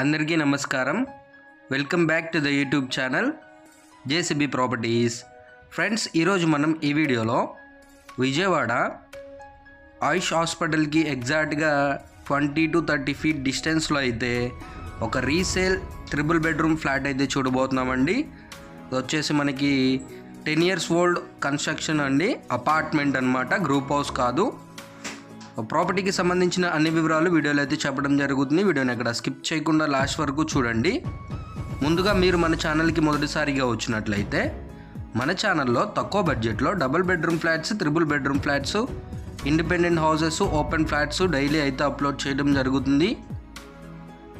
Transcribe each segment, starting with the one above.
అందరికీ నమస్కారం. Welcome back to the YouTube channel JCB properties. Friends, ఈరోజు మనం ఈ వీడియోలో విజయవాడ ఆయుష్ హాస్పిటల్కి ఎగ్జాక్ట్గా 20 to 30 ఫీట్ డిస్టెన్స్లో అయితే ఒక రీసేల్ 3 బెడ్రూమ్ ఫ్లాట్ అయితే చూడబోతున్నామండి. ఇది వచ్చేసి మనకి 10 years ఓల్డ్ కన్స్ట్రక్షన్ అండి, అపార్ట్మెంట్ అనమాట, గ్రూప్ హౌస్ కాదు. ప్రాపర్టీకి సంబంధించిన అన్ని వివరాలు వీడియోలో అయితే చెప్పడం జరుగుతుంది. వీడియోని ఎక్కడ స్కిప్ చేయకుండా లాస్ట్ వరకు చూడండి. ముందుగా మీరు మన ఛానల్కి మొదటిసారిగా వచ్చినట్లయితే మన ఛానల్లో తక్కువ బడ్జెట్లో 2 bedroom flats, 3 bedroom flats, independent houses, open flats daily అయితే అప్లోడ్ చేయడం జరుగుతుంది.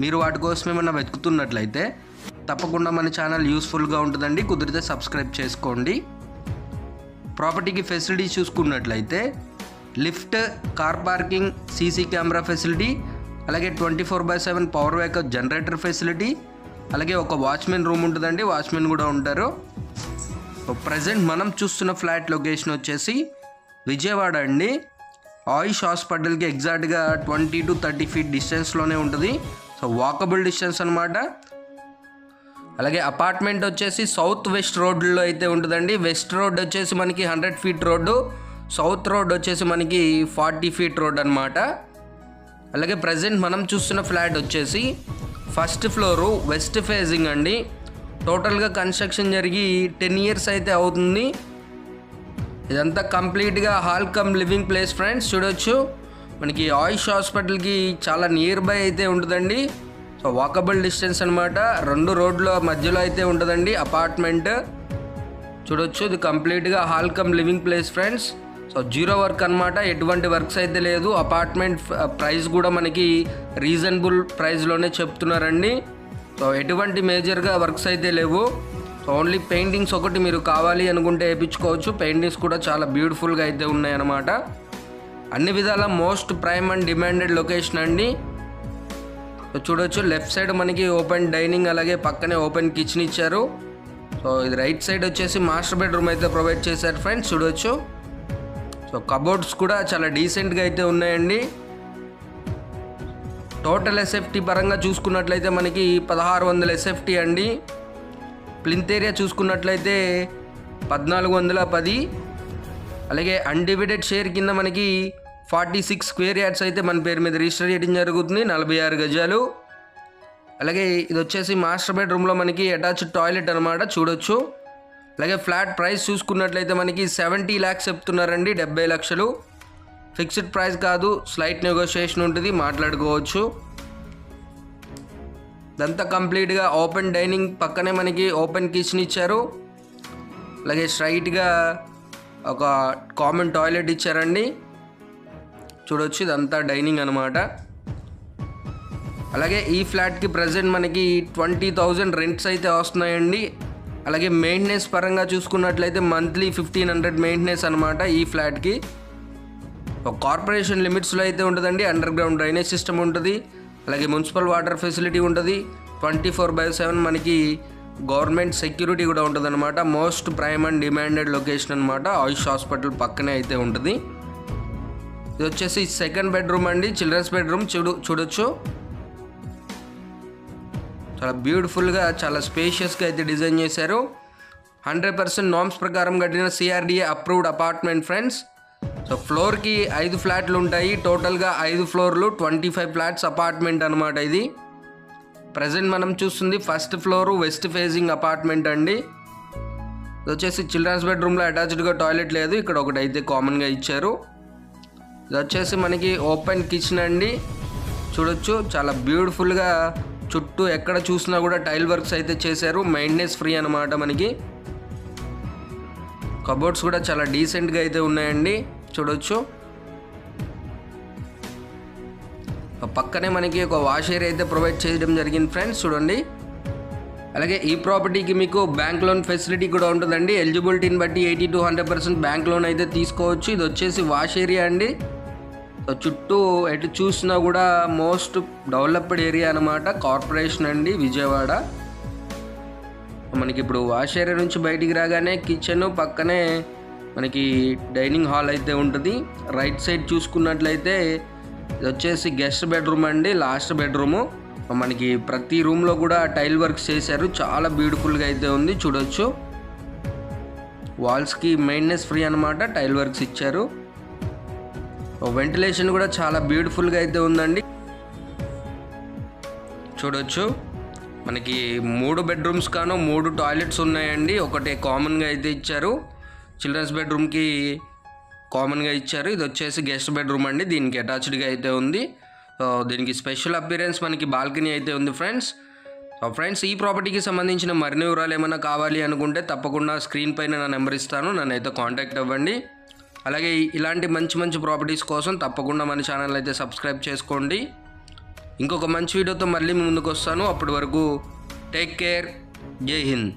మీరు వాటి కోసం ఏమన్నా వెతుకుతున్నట్లయితే తప్పకుండా మన ఛానల్ యూస్ఫుల్గా ఉంటుందండి. కుదిరితే సబ్స్క్రైబ్ చేసుకోండి. ప్రాపర్టీకి ఫెసిలిటీ చూసుకున్నట్లయితే lift, car parking, CC camera facility, అలాగే 24/7 పవర్ బ్యాకప్ జనరేటర్ ఫెసిలిటీ, అలాగే ఒక వాచ్మెన్ రూమ్ ఉంటుందండి, వాచ్మెన్ కూడా ఉంటారు. ప్రజెంట్ మనం చూస్తున్న ఫ్లాట్ లొకేషన్ వచ్చేసి విజయవాడ అండి. ఆయుష్ హాస్పిటల్కి ఎగ్జాక్ట్గా 20 to 30 ఫీట్ డిస్టెన్స్లోనే ఉంటుంది. సో వాకబుల్ డిస్టెన్స్ అనమాట. అలాగే అపార్ట్మెంట్ వచ్చేసి సౌత్ వెస్ట్ రోడ్లో అయితే ఉంటుందండి. వెస్ట్ రోడ్ వచ్చేసి మనకి 100 feet రోడ్డు, సౌత్ రోడ్ వచ్చేసి మనకి 40 feet రోడ్ అనమాట. అలాగే ప్రజెంట్ మనం చూస్తున్న ఫ్లాట్ వచ్చేసి ఫస్ట్ ఫ్లోరు వెస్ట్ ఫేజింగ్ అండి. టోటల్గా కన్స్ట్రక్షన్ జరిగి 10 years అయితే అవుతుంది. ఇదంతా కంప్లీట్గా hall come living place friends. చూడొచ్చు, మనకి ఆయుష్ హాస్పిటల్కి చాలా నియర్ బై అయితే ఉంటుందండి. సో వాకబుల్ డిస్టెన్స్ అనమాట. 2 రోడ్ల మధ్యలో అయితే ఉంటుందండి అపార్ట్మెంట్. చూడొచ్చు, ఇది కంప్లీట్గా hall come living place friends. So zero work అనమాట, ఎటువంటి వర్క్స్ అయితే లేదు. అపార్ట్మెంట్ ప్రైస్ కూడా మనకి రీజనబుల్ ప్రైస్లోనే చెప్తున్నారండి. సో ఎటువంటి మేజర్గా వర్క్స్ అయితే లేవు. సో ఓన్లీ పెయింటింగ్స్ ఒకటి మీరు కావాలి అనుకుంటే వేయించుకోవచ్చు. పెయింటింగ్స్ కూడా చాలా బ్యూటిఫుల్గా అయితే ఉన్నాయన్నమాట. అన్ని విధాల most prime and demanded location అండి. సో చూడొచ్చు, లెఫ్ట్ సైడ్ మనకి ఓపెన్ డైనింగ్, అలాగే పక్కనే ఓపెన్ కిచెన్ ఇచ్చారు. సో ఇది రైట్ సైడ్ వచ్చేసి మాస్టర్ బెడ్రూమ్ అయితే ప్రొవైడ్ చేశారు ఫ్రెండ్స్. చూడొచ్చు, సో కబోర్డ్స్ కూడా చాలా డీసెంట్గా అయితే ఉన్నాయండి. టోటల్ ఎస్ఎఫ్టీ పరంగా చూసుకున్నట్లయితే మనకి 1600 SFT అండి. ప్లింత్ ఏరియా చూసుకున్నట్లయితే 1410. అలాగే అన్డివైడెడ్ షేర్ కింద మనకి 46 square yards అయితే మన పేరు మీద రిజిస్టర్ చేయడం జరుగుతుంది, 46 గజాలు. అలాగే ఇది వచ్చేసి మాస్టర్ బెడ్రూమ్లో మనకి అటాచ్డ్ టాయిలెట్ అనమాట. చూడొచ్చు. అలాగే ఫ్లాట్ ప్రైస్ చూసుకున్నట్లయితే మనకి 70 lakhs చెప్తున్నారండి, 70 లక్షలు. ఫిక్స్డ్ ప్రైస్ కాదు, స్లైట్ నెగోషియేషన్ ఉంటుంది, మాట్లాడుకోవచ్చు. ఇదంతా కంప్లీట్గా ఓపెన్ డైనింగ్, పక్కనే మనకి ఓపెన్ కిచెన్ ఇచ్చారు. అలాగే స్ట్రైట్గా ఒక కామన్ టాయిలెట్ ఇచ్చారండి. చూడొచ్చు, ఇదంతా డైనింగ్ అనమాట. అలాగే ఈ ఫ్లాట్కి ప్రజెంట్ మనకి 20,000 రెంట్స్ అయితే వస్తున్నాయండి. అలాగే మెయింటెనెన్స్ పరంగా చూసుకున్నట్లయితే మంత్లీ 1500 మెయింటెనెన్స్ అనమాట ఈ ఫ్లాట్కి. కార్పొరేషన్ లిమిట్స్లో అయితే ఉంటుందండి. అండర్ గ్రౌండ్ డ్రైనేజ్ సిస్టమ్ ఉంటుంది. అలాగే మున్సిపల్ వాటర్ ఫెసిలిటీ ఉంటుంది. 24/7 మనకి గవర్నమెంట్ సెక్యూరిటీ కూడా ఉంటుంది అనమాట. Most prime and demanded location అనమాట. ఆయుష్ హాస్పిటల్ పక్కనే అయితే ఉంటుంది. ఇది వచ్చేసి సెకండ్ బెడ్రూమ్ అండి, చిల్డ్రన్స్ బెడ్రూమ్. చూడొచ్చు, చాలా బ్యూటిఫుల్గా, చాలా స్పేషియస్గా అయితే డిజైన్ చేశారు. 100% నామ్స్ ప్రకారం కట్టిన CRDA approved apartment friends. So ఫ్లోర్కి 5 ఫ్లాట్లు ఉంటాయి. టోటల్గా 5 ఫ్లోర్లు, 25 ఫ్లాట్స్ అపార్ట్మెంట్ అనమాట ఇది. ప్రజెంట్ మనం చూస్తుంది first floor west facing apartment అండి. ఇది వచ్చేసి చిల్డ్రన్స్ బెడ్రూమ్లో అటాచ్డ్గా టాయిలెట్ లేదు, ఇక్కడ ఒకటి అయితే కామన్గా ఇచ్చారు. ఇది వచ్చేసి మనకి ఓపెన్ కిచెన్ అండి. చూడొచ్చు, చాలా బ్యూటిఫుల్గా చుట్టూ ఎక్కడ చూసినా కూడా టైల్ వర్క్స్ అయితే చేశారు. మెయింటెనెన్స్ ఫ్రీ అనమాట మనకి. కబోర్డ్స్ కూడా చాలా డీసెంట్గా అయితే ఉన్నాయండి. చూడొచ్చు, పక్కనే మనకి ఒక వాష్ ఏరియా అయితే ప్రొవైడ్ చేయడం జరిగింది ఫ్రెండ్స్. చూడండి. అలాగే ఈ ప్రాపర్టీకి మీకు బ్యాంక్ లోన్ ఫెసిలిటీ కూడా ఉంటుందండి. ఎలిజిబిలిటీని బట్టి 80 to 100% బ్యాంక్ లోన్ అయితే తీసుకోవచ్చు. ఇది వచ్చేసి వాష్ ఏరియా అండి. చుట్టూ ఎటు చూసినా కూడా మోస్ట్ డెవలప్డ్ ఏరియా అనమాట. కార్పొరేషన్ అండి విజయవాడ. మనకి ఇప్పుడు వాష్ ఏరియా నుంచి బయటికి రాగానే కిచెన్, పక్కనే మనకి డైనింగ్ హాల్ అయితే ఉంటుంది. రైట్ సైడ్ చూసుకున్నట్లయితే ఇది వచ్చేసి గెస్ట్ బెడ్రూమ్ అండి, లాస్ట్ బెడ్రూము. మనకి ప్రతి రూమ్లో కూడా టైల్ వర్క్స్ చేశారు. చాలా బ్యూటిఫుల్గా అయితే ఉంది, చూడొచ్చు. వాల్స్కి మెయింటెనెన్స్ ఫ్రీ అనమాట, టైల్ వర్క్స్ ఇచ్చారు. వెంటిలేషన్ కూడా చాలా బ్యూటిఫుల్గా అయితే ఉందండి, చూడొచ్చు. మనకి 3 బెడ్రూమ్స్ కాను 3 టాయిలెట్స్ ఉన్నాయండి. ఒకటే కామన్గా అయితే ఇచ్చారు, చిల్డ్రన్స్ బెడ్రూమ్కి కామన్గా ఇచ్చారు. ఇది వచ్చేసి గెస్ట్ బెడ్రూమ్ అండి, దీనికి అటాచ్డ్గా అయితే ఉంది. దీనికి స్పెషల్ అపియరెన్స్ మనకి బాల్కనీ అయితే ఉంది ఫ్రెండ్స్. ఫ్రెండ్స్, ఈ ప్రాపర్టీకి సంబంధించిన మరిన్ని వివరాలు ఏమైనా కావాలి అనుకుంటే తప్పకుండా స్క్రీన్ పైన నా నెంబర్ ఇస్తాను, నన్ను అయితే కాంటాక్ట్ అవ్వండి. అలాగే ఇలాంటి మంచి మంచి ప్రాపర్టీస్ కోసం తప్పకుండా మన ఛానల్ అయితే సబ్స్క్రైబ్ చేసుకోండి. ఇంకొక మంచి వీడియోతో మళ్ళీ ముందుకు వస్తాను. అప్పటి వరకు టేక్ కేర్. జై హింద్.